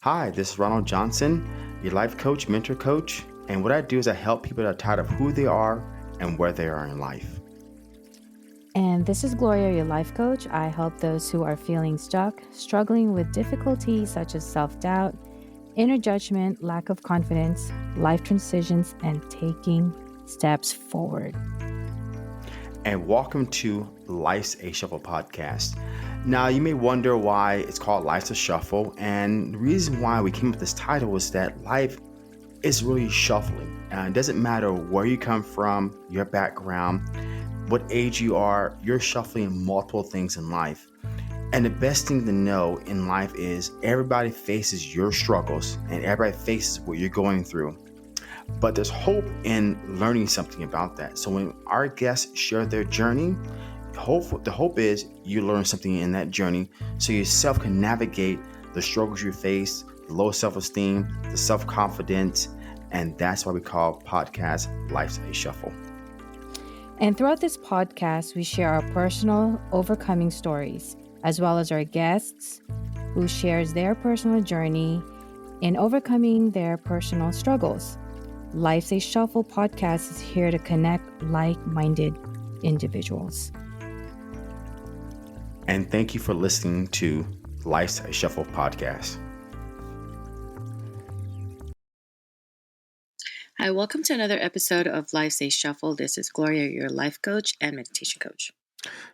Hi, this is Ronald Johnson, your life coach, mentor coach. And what I do is I help people that are tired of who they are and where they are in life. And this is Gloria, your life coach. I help those who are feeling stuck, struggling with difficulties such as self doubt, inner judgment, lack of confidence, life transitions, and taking steps forward. And welcome to Life's a Shuffle podcast. Now, you may wonder why it's called Life's a Shuffle. And the reason why we came up with this title is that life is really shuffling. It doesn't matter where you come from, your background, what age you are, you're shuffling multiple things in life. And the best thing to know in life is everybody faces your struggles and everybody faces what you're going through. But there's hope in learning something about that. So when our guests share their journey, the hope is you learn something in that journey so yourself can navigate the struggles you face, the low self-esteem, the self-confidence, and that's why we call podcast Life's a Shuffle. And throughout this podcast, we share our personal overcoming stories, as well as our guests who shares their personal journey in overcoming their personal struggles. Life's a Shuffle podcast is here to connect like-minded individuals. And thank you for listening to Life's a Shuffle podcast. Hi, welcome to another episode of Life's a Shuffle. This is Gloria, your life coach and meditation coach.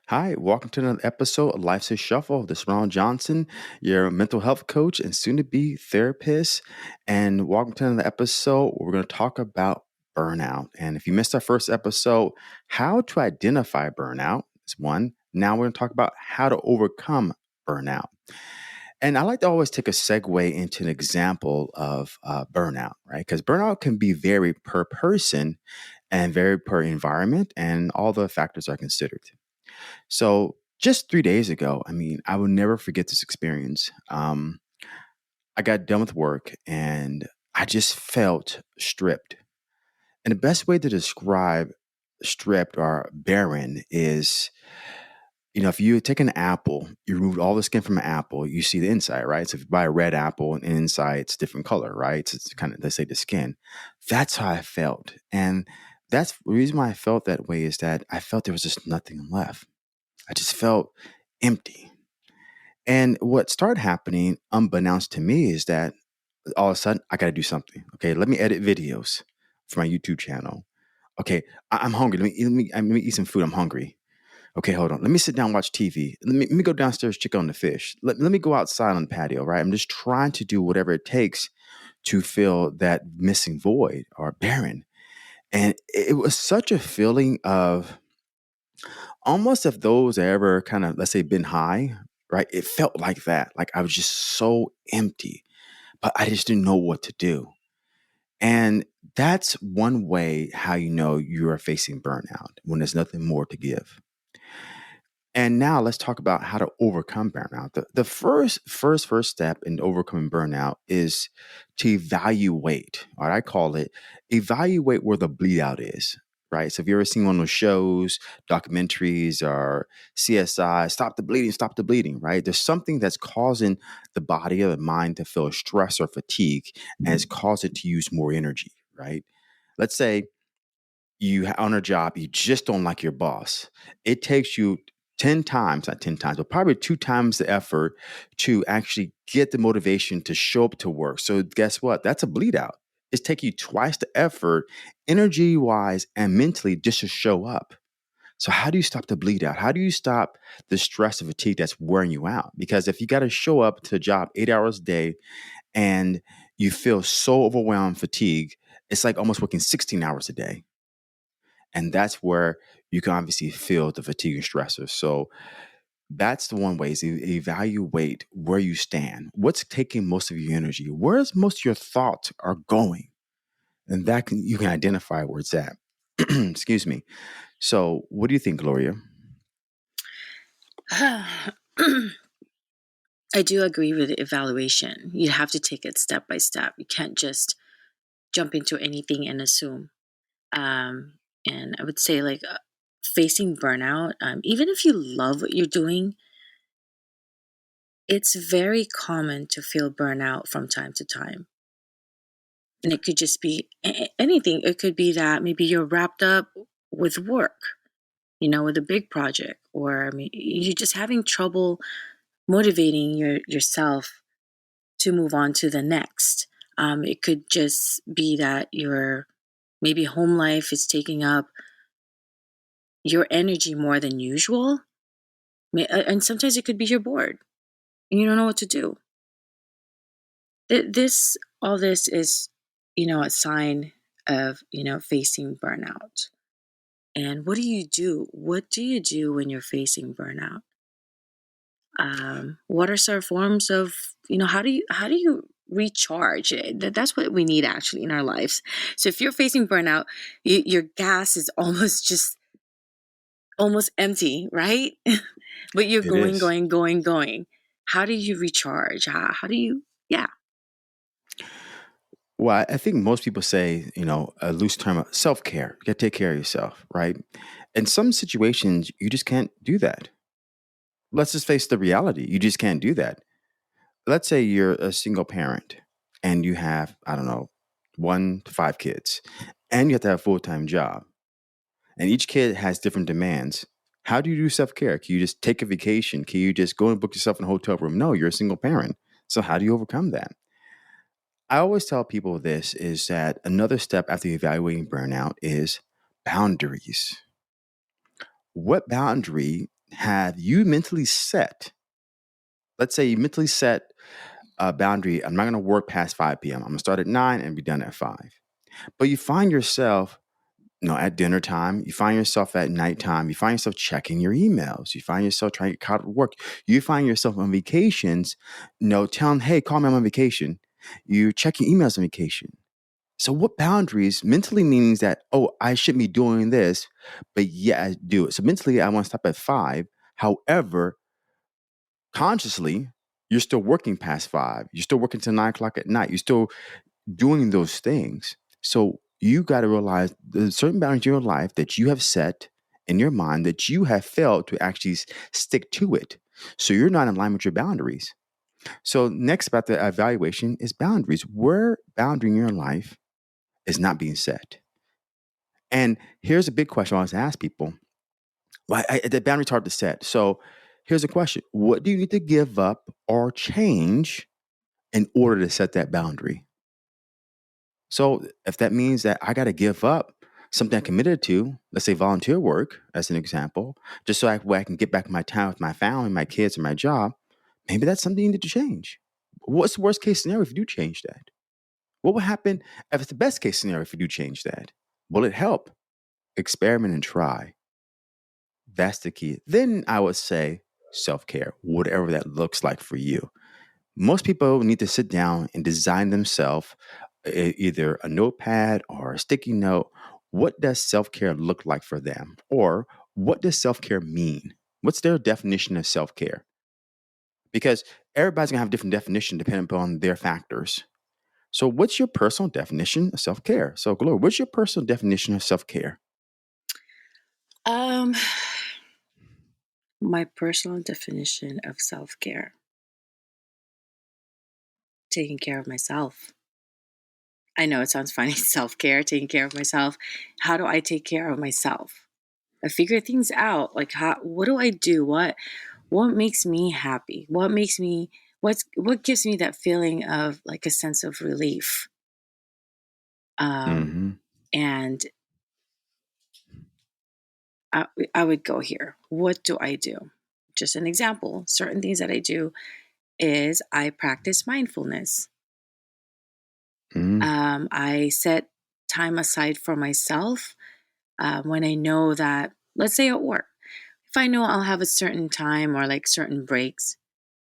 Hi, welcome to another episode of Life's a Shuffle. This is Ronald Johnson, your mental health coach and soon-to-be therapist. And welcome to another episode where we're going to talk about burnout. And if you missed our first episode, how to identify burnout is one. Now we're going to talk about how to overcome burnout. And I like to always take a segue into an example of burnout, right? Because burnout can be vary per person and vary per environment, and all the factors are considered. So just 3 days ago, I will never forget this experience. I got done with work and I just felt stripped. And the best way to describe stripped or barren is, if you take an apple, you remove all the skin from an apple, you see the inside, right? So if you buy a red apple and inside it's different color, right? So it's kind of, let's say, the skin. That's how I felt. And that's the reason why I felt that way is that I felt there was just nothing left. I just felt empty. And what started happening, unbeknownst to me, is that all of a sudden I got to do something. Okay, let me edit videos for my YouTube channel. Okay, I'm hungry. Let me eat some food. I'm hungry. Okay, hold on. Let me sit down and watch TV. Let me go downstairs, check on the fish. Let me go outside on the patio, right? I'm just trying to do whatever it takes to fill that missing void or barren. And it was such a feeling of almost if those ever kind of, let's say, been high, right? It felt like that. Like I was just so empty, but I just didn't know what to do. And that's one way how you know you are facing burnout when there's nothing more to give. And now let's talk about how to overcome burnout. The first step in overcoming burnout is to evaluate, or I call it evaluate where the bleed out is, right? So if you ever seen one of those shows, documentaries, or CSI, stop the bleeding, right? There's something that's causing the body or the mind to feel stress or fatigue and it's caused it to use more energy, right? Let's say on a job, you just don't like your boss. It takes you 10 times, not 10 times, but probably 2 times the effort to actually get the motivation to show up to work. So guess what? That's a bleed out. It's taking you twice the effort, energy wise and mentally, just to show up. So how do you stop the bleed out? How do you stop the stress and fatigue that's wearing you out? Because if you got to show up to a job 8 hours a day and you feel so overwhelmed, fatigued, it's like almost working 16 hours a day. And that's where you can obviously feel the fatigue and stressors. So that's the one way is evaluate where you stand. What's taking most of your energy? Where's most of your thoughts are going? And you can identify where it's at. Excuse me. So what do you think, Gloria? I do agree with the evaluation. You have to take it step by step. You can't just jump into anything and assume. And I would say, facing burnout, even if you love what you're doing, it's very common to feel burnout from time to time. And it could just be anything. It could be that maybe you're wrapped up with work, with a big project, or I mean, you're just having trouble motivating yourself to move on to the next. It could just be that your maybe home life is taking up your energy more than usual. And sometimes it could be you're bored and you don't know what to do. All this is, a sign of, facing burnout. And what do you do? What do you do when you're facing burnout? What are some forms of, how do you recharge? That's what we need actually in our lives. So if you're facing burnout, your gas is almost empty, right? But you're It going, is. going, going, going. How do you recharge? How do you, yeah. Well, I think most people say, a loose term, self care. You got to take care of yourself, right? In some situations, you just can't do that. Let's just face the reality. You just can't do that. Let's say you're a single parent and you have, I don't know, 1 to 5 kids, and you have to have a full time job, and each kid has different demands. How do you do self care? Can you just take a vacation? Can you just go and book yourself in a hotel room? No, you're a single parent. So, how do you overcome that? I always tell people this is that another step after evaluating burnout is boundaries. What boundary have you mentally set? Let's say you mentally set a boundary. I'm not going to work past 5 p.m. I'm going to start at 9 and be done at 5. But you find yourself, at dinner time, you find yourself at nighttime, you find yourself checking your emails, you find yourself trying to get caught at work, you find yourself on vacations, telling, hey, call me, I'm on vacation. You're checking emails on vacation. So what boundaries mentally means that, oh, I shouldn't be doing this, but yeah, I do it. So mentally, I want to stop at 5. However, consciously, you're still working past 5. You're still working till 9 o'clock at night. You're still doing those things. So you got to realize there's certain boundaries in your life that you have set in your mind that you have failed to actually stick to it. So you're not in line with your boundaries. So next about the evaluation is boundaries. Where boundary in your life is not being set? And here's a big question I always ask people. The boundary's hard to set. So here's a question. What do you need to give up or change in order to set that boundary? So if that means that I got to give up something I committed to, let's say volunteer work as an example, just so I can get back my time with my family, my kids, and my job, maybe that's something you need to change. What's the worst case scenario if you do change that? What will happen if it's the best case scenario if you do change that? Will it help? Experiment and try. That's the key. Then I would say self care, whatever that looks like for you. Most people need to sit down and design themselves either a notepad or a sticky note. What does self care look like for them? Or what does self care mean? What's their definition of self care? Because everybody's going to have a different definition depending upon their factors. So, what's your personal definition of self care? So, Gloria, what's your personal definition of self care? Um, my personal definition of self care, taking care of myself. I know it sounds funny, self care, taking care of myself. How do I take care of myself? I figure things out. Like, what do I do? What makes me happy? What gives me that feeling of like a sense of relief? Um, Hmm. and I would go here. What do I do? Just an example. Certain things that I do is I practice mindfulness. Hmm. I set time aside for myself when I know that, let's say at work, if I know I'll have a certain time or like certain breaks,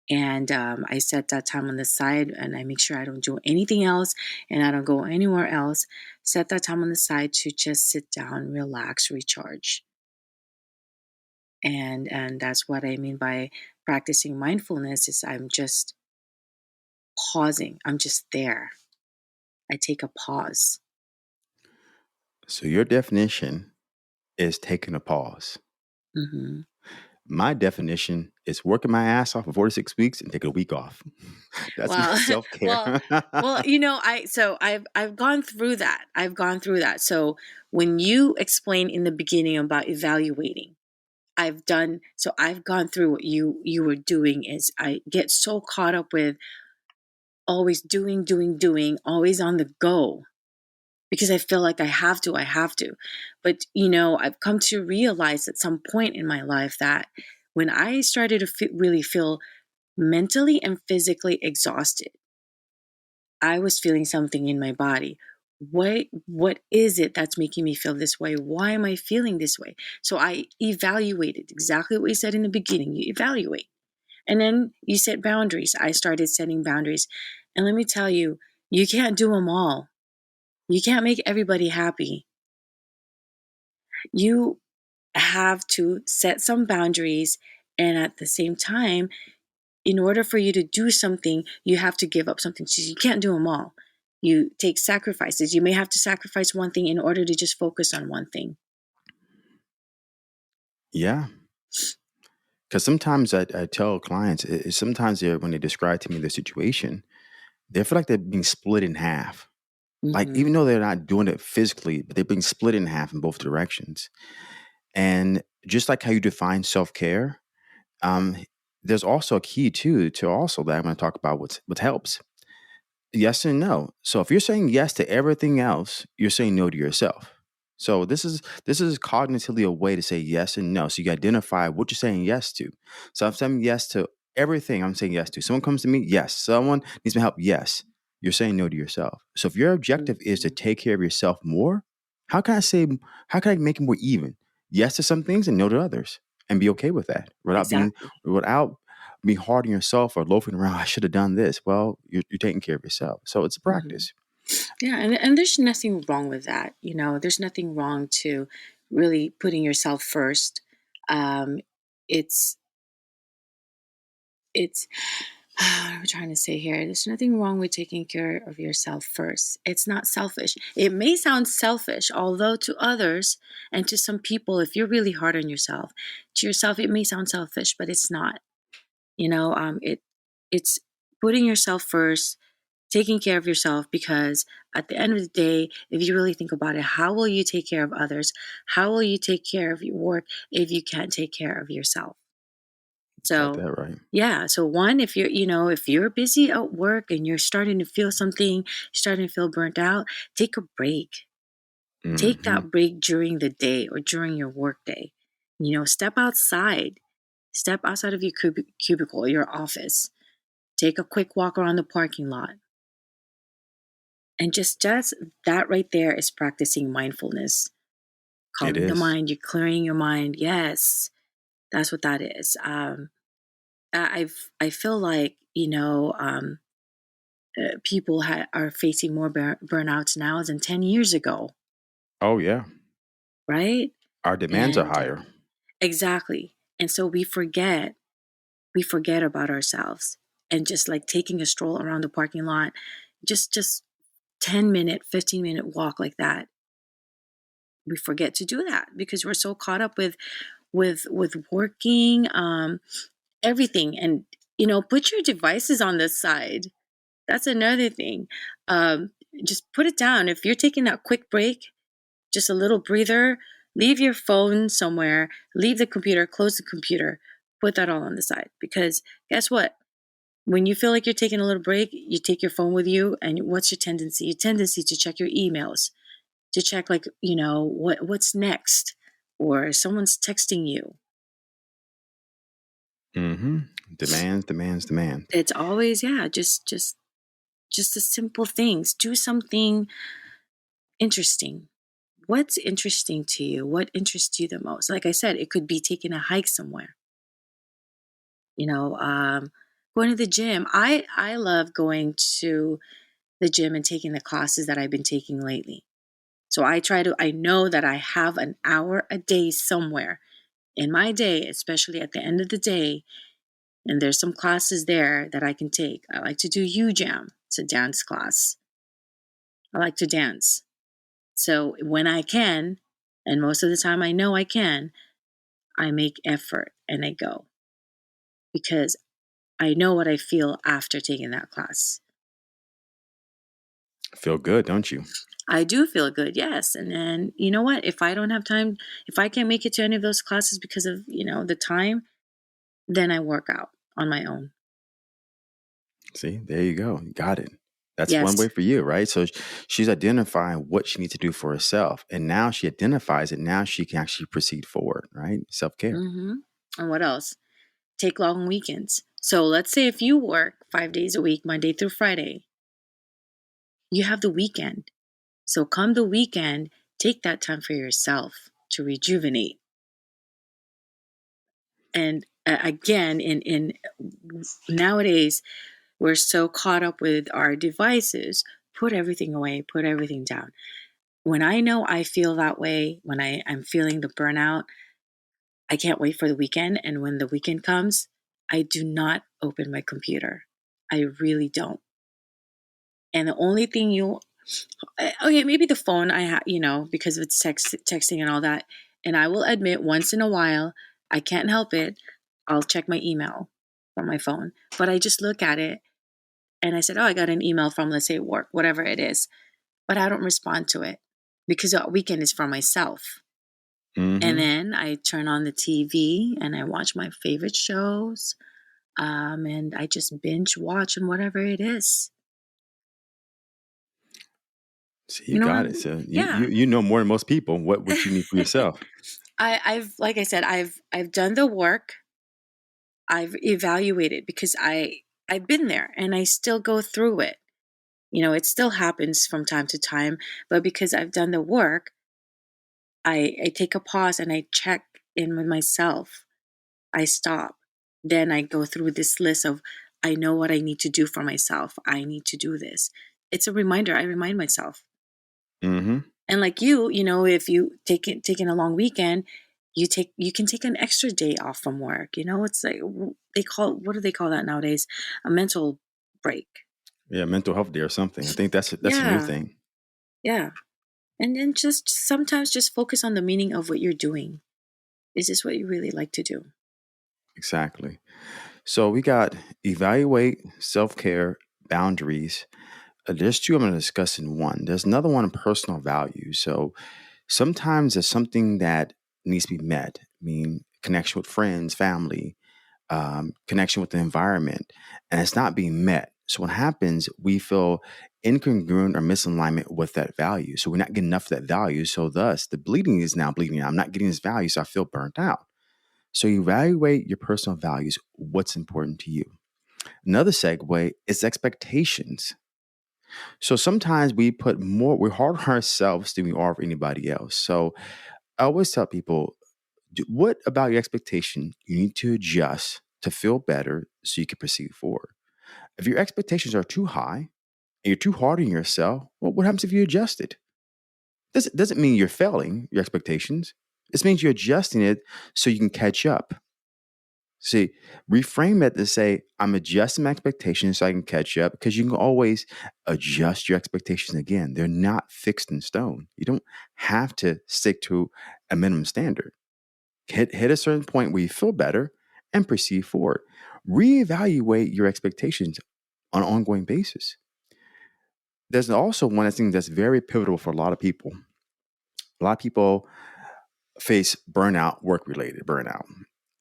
and I set that time on the side and I make sure I don't do anything else and I don't go anywhere else, set that time on the side to just sit down, relax, recharge. And that's what I mean by practicing mindfulness is I'm just pausing. I'm just there. I take a pause. So, your definition is taking a pause. Hmm. My definition is working my ass off for 46 weeks and take a week off. That's my Well, self-care. well, well, I've gone through that. I've gone through that. So when you explain in the beginning about evaluating, I've gone through what you were doing. Is I get so caught up with always doing, always on the go, because I feel like I have to. But I've come to realize at some point in my life that when I started to really feel mentally and physically exhausted, I was feeling something in my body. What is it that's making me feel this way? Why am I feeling this way? So I evaluated exactly what we said in the beginning. You evaluate. And then you set boundaries. I started setting boundaries. And let me tell you, you can't do them all. You can't make everybody happy. You have to set some boundaries. And at the same time, in order for you to do something, you have to give up something. So you can't do them all. You take sacrifices. You may have to sacrifice one thing in order to just focus on one thing. Yeah. Because sometimes I tell clients, sometimes when they describe to me their situation, they feel like they're being split in half. Like, Mm-hmm. even though they're not doing it physically, but they're being split in half in both directions. And just like how you define self-care, um, there's also a key too to also that I'm going to talk about what helps. Yes and no. So if you're saying yes to everything else, you're saying no to yourself. So this is cognitively a way to say yes and no. So you identify what you're saying yes to. So if I'm saying yes to everything, I'm saying yes to. Someone comes to me, yes. Someone needs my help, yes. You're saying no to yourself. So if your objective is to Mm-hmm. take care of yourself more, how can I say how can I make it more even? Yes to some things and no to others, and be okay with that Exactly. without be hard on yourself or loafing around. I should have done this. Well, you're taking care of yourself. So it's a Mm-hmm. practice. Yeah, and there's nothing wrong with that. There's nothing wrong to really putting yourself first. Um, it's it's what I'm trying to say here. There's nothing wrong with taking care of yourself first. It's not selfish. It may sound selfish, although to others and to some people, if you're really hard on yourself, to yourself, it may sound selfish, but it's not. It's putting yourself first, taking care of yourself, because at the end of the day, if you really think about it, how will you take care of others? How will you take care of your work if you can't take care of yourself? Got So, that right. yeah. So one, if you're busy at work and you're starting to feel something, you're starting to feel burnt out, take a break. Take Hmm. that break during the day or during your work day. Step outside. Step outside of your cubicle, your office. Take a quick walk around the parking lot. And just that right there is practicing mindfulness. It Calming the is. mind, you're clearing your mind. Yes, that's what that is. I feel like people are facing more burnouts now than 10 years ago, Oh yeah. right? Our demands are And higher. exactly. And so we forget about ourselves, and just like taking a stroll around the parking lot, just 10-minute, 15-minute walk like that. We forget to do that because we're so caught up with working, everything. And put your devices on the side. That's another thing. um, just put it down. If you're taking that quick break, just a little breather, leave your phone somewhere, leave the computer, close the computer, put that all on the side. Because guess what? When you feel like you're taking a little break, you take your phone with you, and what's your tendency? Your tendency to check your emails, to check, like, what's next, or someone's texting you. Hmm. Demands, demands, demand. It's always, yeah, just the simple things. Do something interesting. What's interesting to you? What interests you the most? Like I said, it could be taking a hike somewhere. You know, um, Going to the gym. I love going to the gym and taking the classes that I've been taking lately. So I know that I have an hour a day somewhere in my day, especially at the end of the day. And there's some classes there that I can take. I like to do U-Jam. It's a dance class. I like to dance. So when I can, and most of the time I know I can, I make effort and I go because I know what I feel after taking that class. Feel good, don't you? I do feel good, yes. And then, you know what? If I don't have time, if I can't make it to any of those classes because of, the time, then I work out on my own. See, there you go. You got it. That's one way Yes. for you, right? So she's identifying what she needs to do for herself. And now she identifies it. Now she can actually proceed forward, right? Self care. And what else? Take long weekends. So let's say if you work 5 days a week, Monday through Friday, you have the weekend. So come the weekend, take that time for yourself to rejuvenate. And again, in nowadays, we're so caught up with our devices. Put everything away, put everything down. When I know I feel that way, when I'm feeling the burnout, I can't wait for the weekend. And when the weekend comes, I do not open my computer. I really don't. And the only thing okay, maybe the phone I have, because of its texting and all that. And I will admit, once in a while, I can't help it. I'll check my email from my phone, but I just look at it and I said, oh, I got an email from, let's say, work, whatever it is, but I don't respond to it because the weekend is for myself. And Mm-hmm. then I turn on the TV and I watch my favorite shows, and I just binge watch and whatever it is. See, you You know what got it. I'm, So you, yeah. you you know more than most people what you need for yourself. I've like I said, I've done the work. I've evaluated because I've been there and I still go through it. It still happens from time to time, but because I've done the work, I take a pause and I check in with myself. I stop. Then I go through this list of I know what I need to do for myself. I need to do this. It's a reminder. I remind myself. Mm-hmm. And like if you taking a long weekend, you can take an extra day off from work. It's like what do they call that nowadays? A mental break. Yeah, mental health day or something. I think that's a new Yeah, thing. yeah. And then just sometimes just focus on the meaning of what you're doing. Is this what you really like to do? Exactly. So we got evaluate, self care, boundaries. There's two I'm going to discuss in one. There's another one on personal value. So sometimes there's something that needs to be met. I mean, connection with friends, family, connection with the environment, and it's not being met. So what happens, we feel incongruent or misalignment with that value. So we're not getting enough of that value. So thus the bleeding is now bleeding out. I'm not getting this value, so I feel burnt out. So evaluate your personal values, what's important to you. Another segue is expectations. So sometimes we're hard on ourselves than we are for anybody else. So I always tell people, what about your expectation you need to adjust to feel better so you can proceed forward? If your expectations are too high and you're too hard on yourself, well, what happens if you adjust it? Doesn't mean you're failing your expectations. This means you're adjusting it so you can catch up. See, reframe it to say, I'm adjusting my expectations so I can catch up because you can always adjust your expectations again. They're not fixed in stone. You don't have to stick to a minimum standard. Hit a certain point where you feel better and proceed forward. Reevaluate your expectations on an ongoing basis. There's also one thing that's very pivotal for a lot of people. A lot of people face burnout, work related burnout.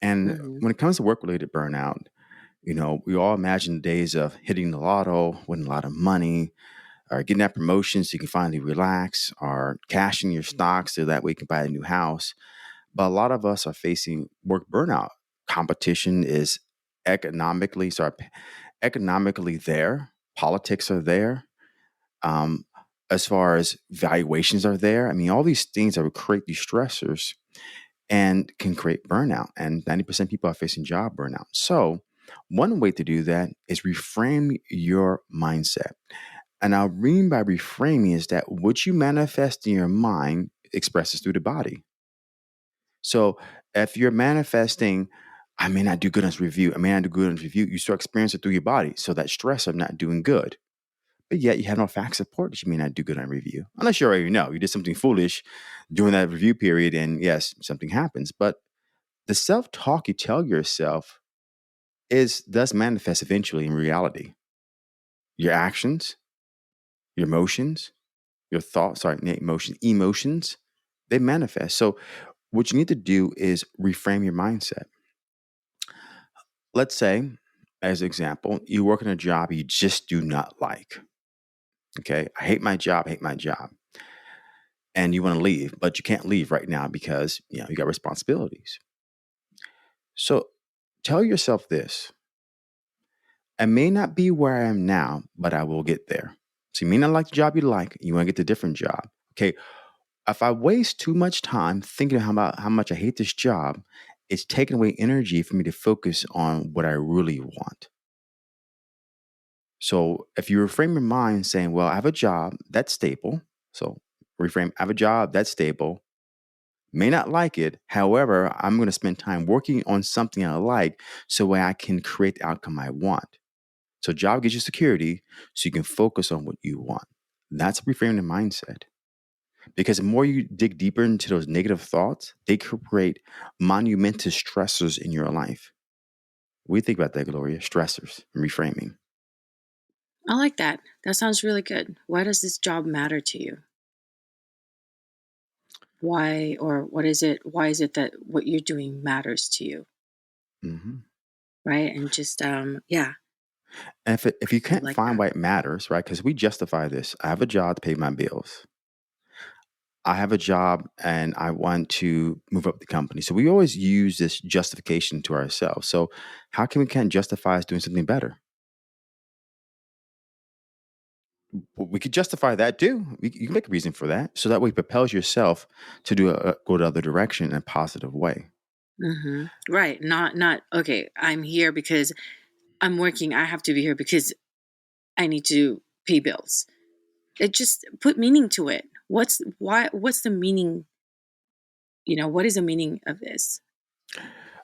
And Mm-hmm. when it comes to work related burnout, we all imagine the days of hitting the lotto, winning a lot of money, or getting that promotion so you can finally relax, or cashing your stocks so that way you can buy a new house. But a lot of us are facing work burnout. Competition is economically there. Politics are there. Um, as far as valuations are there. I mean, all these things that would create these stressors and can create burnout. And 90% of people are facing job burnout. So, one way to do that is reframe your mindset. And I mean by reframing is that what you manifest in your mind expresses through the body. So, if you're manifesting, I may not do good on this review, I may not do good on this review, you start experiencing it through your body. So, that stress of not doing good. But yet you have no fact support that you may not do good on review. Unless you already know you did something foolish during that review period and yes, something happens. But The self-talk you tell yourself does manifest eventually in reality. Your actions, your emotions, your thoughts, sorry, not emotions, they manifest. So what you need to do is reframe your mindset. Let's say, as an example, you work in a job you just do not like. Okay. I hate my job, hate my job. And you want to leave, but you can't leave right now because you got responsibilities. So tell yourself this: I may not be where I am now, but I will get there. So you may not like the job you like, you want to get to a different job. Okay. If I waste too much time thinking about how much I hate this job, it's taking away energy for me to focus on what I really want. So if you reframe your mind saying, well, I have a job that's stable. So reframe, I have a job that's stable. May not like it. However, I'm going to spend time working on something I like so way I can create the outcome I want. So job gives you security so you can focus on what you want. That's reframing the mindset. Because the more you dig deeper into those negative thoughts, they create monumental stressors in your life. What do you think about that, Gloria? Stressors and reframing. I like that. That sounds really good. Why does this job matter to you? Why, or what is it? Why is it that what you're doing matters to you? Hmm. Right. And just, yeah, And if you I can't like find that. why it matters, right? Because we justify this. I have a job to pay my bills. I have a job and I want to move up the company. So we always use this justification to ourselves. So how can we can't justify us doing something better? Well, we could justify that too. You can make a reason for that. So that way it propels yourself to go the other direction in a positive way. Right. Not, okay, I'm here because I'm working. I have to be here because I need to pay bills. It just put meaning to it. What's the meaning? What is the meaning of this?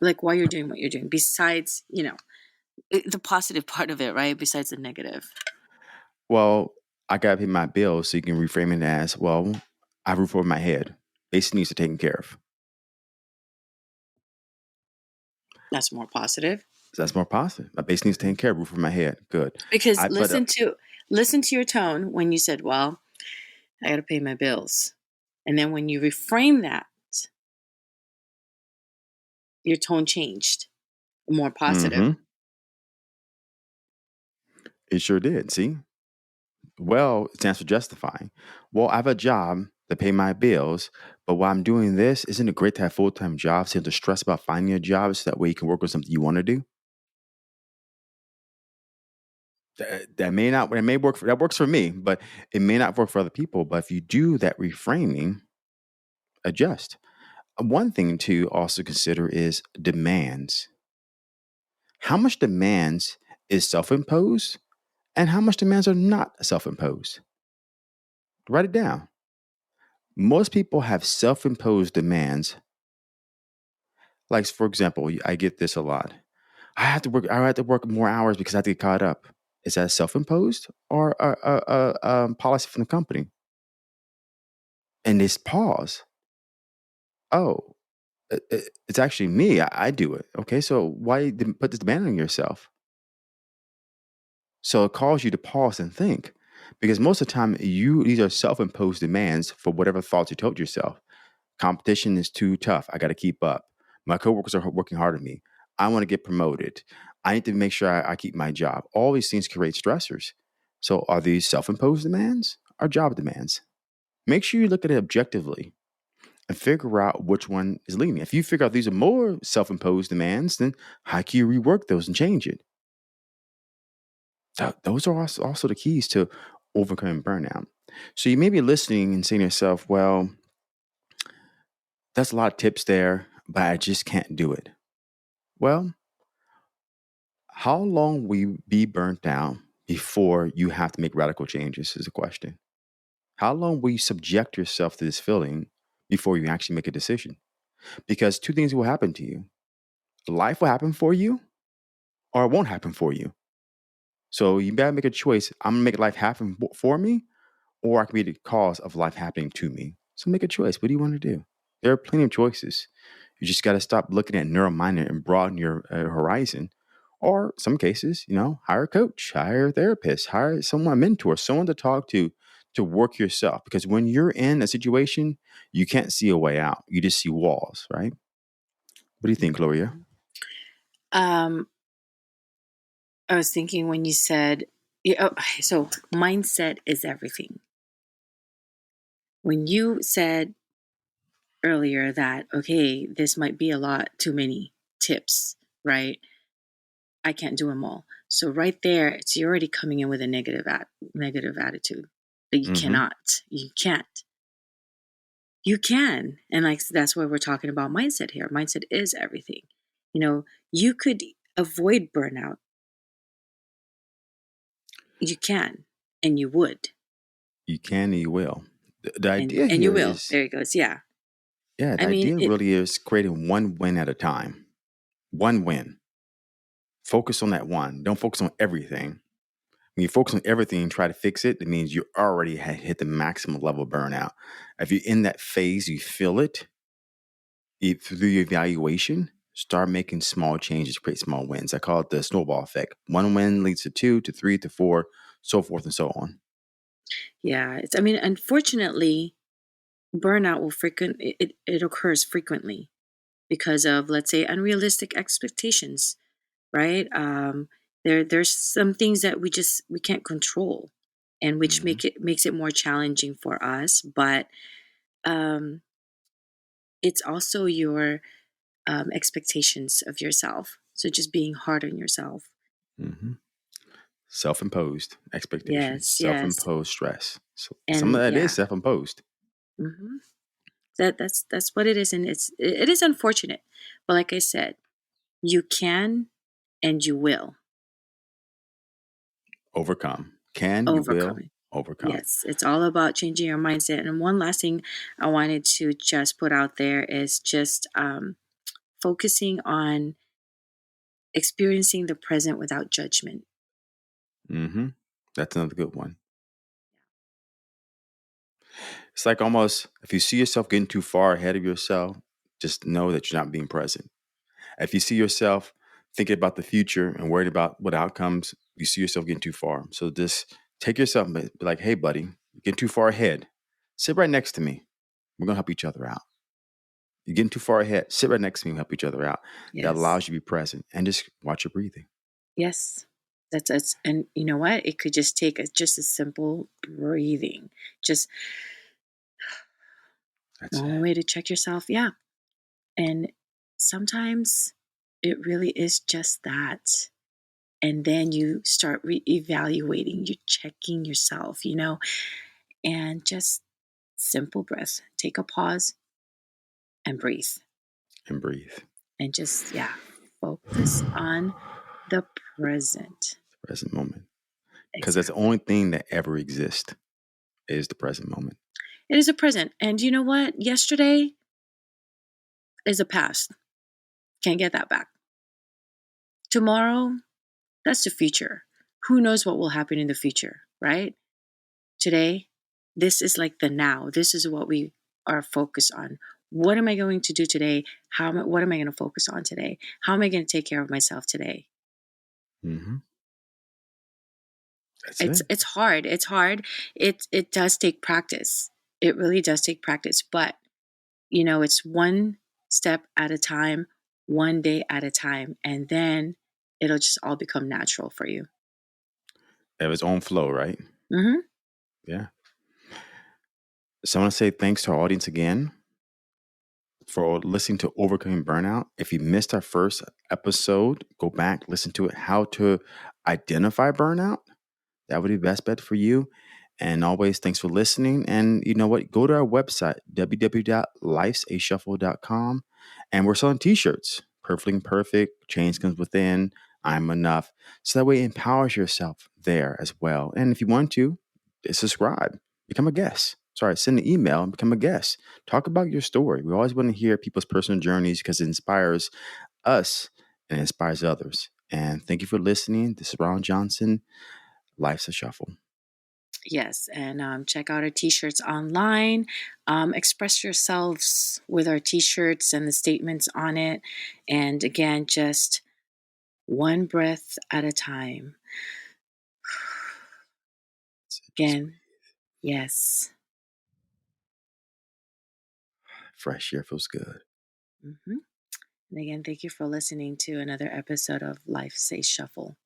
Like why you're doing what you're doing besides, the positive part of it, right? Besides the negative. Well, I got to pay my bills. So you can reframe it as, well, I have a roof over my head. Basic needs are taken care of. That's more positive. So that's more positive. My basic needs taken care of, roof over my head. Good. Because I but listen to your tone when you said, "Well, I got to pay my bills," and then when you reframe that, your tone changed, more positive. mm-hmm, it sure did. See? Well, it stands for justifying. Well, I have a job to pay my bills, but while I'm doing this, isn't it great to have full time jobs? So you don't have to stress about finding a job so that way you can work on something you want to do. That may work for that works for me, but it may not work for other people. But if you do that reframing, adjust. One thing to also consider is demands. How much demands is self imposed and how much demands are not self imposed? Write it down. Most people have self imposed demands. Like, for example, I get this a lot. I have to work more hours because I have to get caught up. Is that self imposed or a policy from the company? And this pause. Oh, it's actually me. I do it. Okay, so why didn't put this demand on yourself? So it calls you to pause and think. Because most of the time, these are self imposed demands for whatever thoughts you told yourself. Competition is too tough. I got to keep up. My coworkers are working hard on me. I want to get promoted. I need to make sure I keep my job. All these things create stressors. So are these self imposed demands or job demands? Make sure you look at it objectively and figure out which one is leading. If you figure out these are more self imposed demands, then how can you rework those and change it? Those are also the keys to overcoming burnout. So you may be listening and saying to yourself, well, that's a lot of tips there, but I just can't do it. Well, how long will you be burnt out before you have to make radical changes is a question. How long will you subject yourself to this feeling before you actually make a decision? Because two things will happen to you. Life will happen for you or it won't happen for you. So you better make a choice. I'm gonna make life happen for me, or I can be the cause of life happening to me. So make a choice. What do you want to do? There are plenty of choices. You just got to stop looking at neurominor and broaden your horizon. Or some cases, hire a coach, hire a therapist, hire someone, a mentor, someone to talk to work yourself. Because when you're in a situation, you can't see a way out. You just see walls, right? What do you think, Gloria? Um, I was thinking when you said, yeah, so mindset is everything. When you said earlier that, okay, this might be a lot too many tips, right? I can't do them all. So right there, you're already coming in with a negative attitude that you Mm-hmm. cannot, you can't. You can. And like that's why we're talking about mindset here. Mindset is everything. You could avoid burnout. You can and you would. You can and you will. The idea And you here will. is, There it goes. Yeah. yeah, I the mean idea it really is creating one win at a time. One win. Focus on that one. Don't focus on everything. When you focus on everything and try to fix it, it means you already hit the maximum level of burnout. If you're in that phase, you feel it, through your evaluation, start making small changes, create small wins. I call it the snowball effect. One win leads to 2 to 3 to 4, so forth and so on. yeah, unfortunately burnout will it occurs frequently because of, let's say, unrealistic expectations, right? There's some things that we can't control, and which Hmm. makes it more challenging for us. But um, it's also your expectations of yourself. So just being hard on yourself. Hmm. Self-imposed expectations, Yes, yes, self-imposed stress. So some of and that is yeah, self-imposed. hmm that's what it is, and it is unfortunate. But like I said, you can and you will Overcome. Can, you overcome will it. overcome. Yes, it's all about changing your mindset. And one last thing I wanted to just put out there is just focusing on experiencing the present without judgment. Hmm. That's another good one. It's like almost if you see yourself getting too far ahead of yourself, just know that you're not being present. If you see yourself thinking about the future and worried about what outcomes, you see yourself getting too far. So just take yourself and be like, hey, buddy, you're getting too far ahead. Sit right next to me. We're going to help each other out. You're getting too far ahead. Sit right next to me and help each other out. That Yes. allows you to be present and just watch your breathing. Yes. That's and you know what? It could just take just a simple breathing. Just That's normal it. way to check yourself. Yeah. And sometimes it really is just that. And then you start evaluating, you checking yourself, and just simple breath. Take a pause and breathe. And breathe. And just, yeah, focus on the present. Present moment. Because that's the Exactly. only thing that ever exists is the present moment. It is a present. And you know what? Yesterday is a past. Can't get that back. Tomorrow, that's the future. Who knows what will happen in the future, right? Today, this is like the now. This is what we are focused on. What am I going to do today? What am I going to focus on today? How am I going to take care of myself today? Hmm. That's It's it. it's hard. It's hard. It does take practice. It really does take practice, but it's one step at a time, one day at a time, and then it'll just all become natural for you. Have its own flow, right? Hmm. Yeah. So I want to say thanks to our audience again for listening to Overcoming Burnout. If you missed our first episode, go back, listen to it, how to identify burnout. That would be the best bet for you. And always, thanks for listening. And you know what? Go to our website, www.lifesashuffle.com. And we're selling t-shirts. Perfectly Imperfect, Change Comes Within, I'm Enough. So that way it empowers yourself there as well. And if you want to, subscribe, become a guest. Sorry, send an email and become a guest. Talk about your story. We always want to hear people's personal journeys because it inspires us and it inspires others. And thank you for listening. This is Ron Johnson. Life's a Shuffle. Yes, and check out our t-shirts online. Express yourselves with our t-shirts and the statements on it. And again, just one breath at a time. Just Again, yes. fresh air feels good. hmm And again, thank you for listening to another episode of Life Say Shuffle.